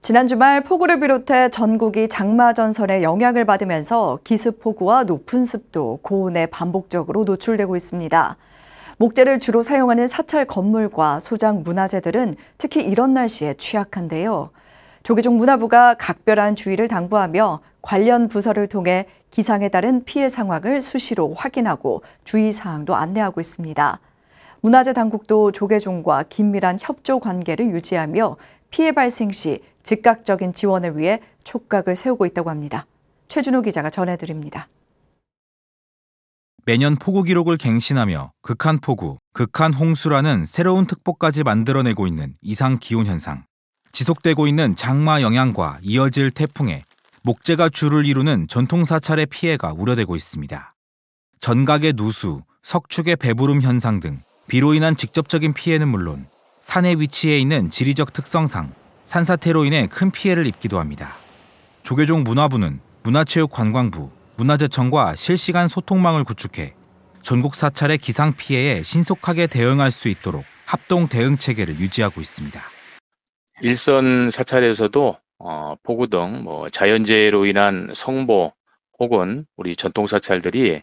지난 주말 폭우를 비롯해 전국이 장마 전선의 영향을 받으면서 기습폭우와 높은 습도, 고온에 반복적으로 노출되고 있습니다. 목재를 주로 사용하는 사찰 건물과 소장 문화재들은 특히 이런 날씨에 취약한데요. 조계종 문화부가 각별한 주의를 당부하며 관련 부서를 통해 기상에 따른 피해 상황을 수시로 확인하고 주의사항도 안내하고 있습니다. 문화재 당국도 조계종과 긴밀한 협조 관계를 유지하며 피해 발생 시 즉각적인 지원을 위해 촉각을 세우고 있다고 합니다. 최준호 기자가 전해드립니다. 매년 폭우 기록을 갱신하며 극한 폭우, 극한 홍수라는 새로운 특보까지 만들어내고 있는 이상 기온 현상. 지속되고 있는 장마 영향과 이어질 태풍에 목재가 주를 이루는 전통 사찰의 피해가 우려되고 있습니다. 전각의 누수, 석축의 배부름 현상 등 비로 인한 직접적인 피해는 물론 산에 위치해 있는 지리적 특성상 산사태로 인해 큰 피해를 입기도 합니다. 조계종 문화부는 문화체육관광부, 문화재청과 실시간 소통망을 구축해 전국 사찰의 기상 피해에 신속하게 대응할 수 있도록 합동 대응 체계를 유지하고 있습니다. 일선 사찰에서도 폭우 등 자연재해로 인한 성보 혹은 우리 전통 사찰들이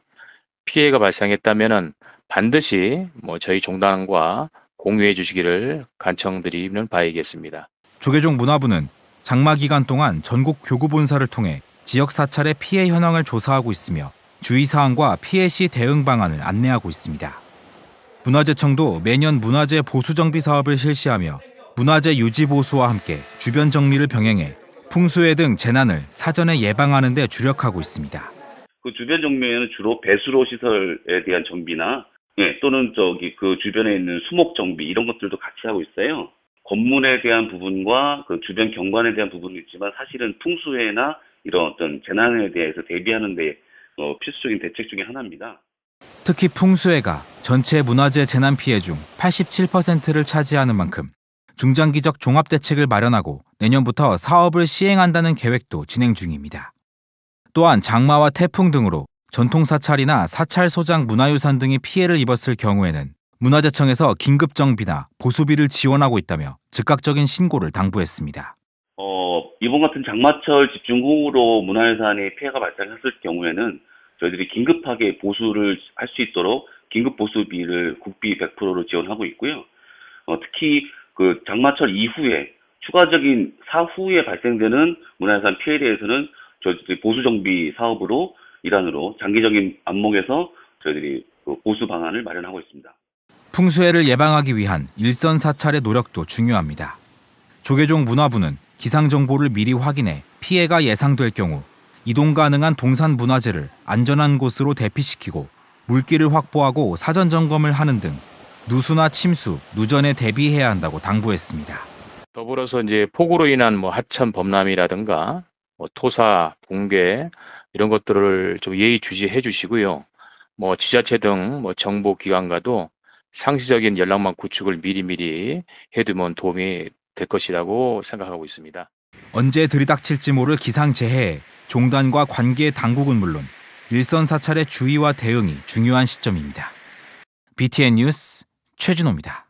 피해가 발생했다면은 반드시 저희 종단과 공유해 주시기를 간청드리는 바이겠습니다. 조계종 문화부는 장마 기간 동안 전국 교구 본사를 통해 지역 사찰의 피해 현황을 조사하고 있으며 주의사항과 피해 시 대응 방안을 안내하고 있습니다. 문화재청도 매년 문화재 보수 정비 사업을 실시하며 문화재 유지 보수와 함께 주변 정리를 병행해 풍수해 등 재난을 사전에 예방하는 데 주력하고 있습니다. 그 주변 정비에는 주로 배수로 시설에 대한 정비나 또는 그 주변에 있는 수목 정비 이런 것들도 같이 하고 있어요. 건물에 대한 부분과 그 주변 경관에 대한 부분도 있지만 사실은 풍수해나 이런 어떤 재난에 대해서 대비하는 데 필수적인 대책 중에 하나입니다. 특히 풍수해가 전체 문화재 재난 피해 중 87%를 차지하는 만큼 중장기적 종합대책을 마련하고 내년부터 사업을 시행한다는 계획도 진행 중입니다. 또한 장마와 태풍 등으로 전통사찰이나 사찰 소장 문화유산 등이 피해를 입었을 경우에는 문화재청에서 긴급정비나 보수비를 지원하고 있다며 즉각적인 신고를 당부했습니다. 이번 같은 장마철 집중호우로 문화유산이 피해가 발생했을 경우에는 저희들이 긴급하게 보수를 할 수 있도록 긴급 보수비를 국비 100%로 지원하고 있고요. 특히 그 장마철 이후에 추가적인 사후에 발생되는 문화유산 피해에 대해서는 저희들이 보수정비 사업으로 일환으로 장기적인 안목에서 저희들이 보수 방안을 마련하고 있습니다. 풍수해를 예방하기 위한 일선 사찰의 노력도 중요합니다. 조계종 문화부는 기상 정보를 미리 확인해 피해가 예상될 경우 이동 가능한 동산 문화재를 안전한 곳으로 대피시키고 물길을 확보하고 사전 점검을 하는 등 누수나 침수, 누전에 대비해야 한다고 당부했습니다. 더불어서 이제 폭우로 인한 하천 범람이라든가 토사, 붕괴 이런 것들을 좀 예의주시해 주시고요. 지자체 등 정보 기관과도 상시적인 연락망 구축을 미리미리 해두면 도움이 될 것이라고 생각하고 있습니다. 언제 들이닥칠지 모를 기상재해에 종단과 관계 당국은 물론 일선 사찰의 주의와 대응이 중요한 시점입니다. BTN 뉴스 최준호입니다.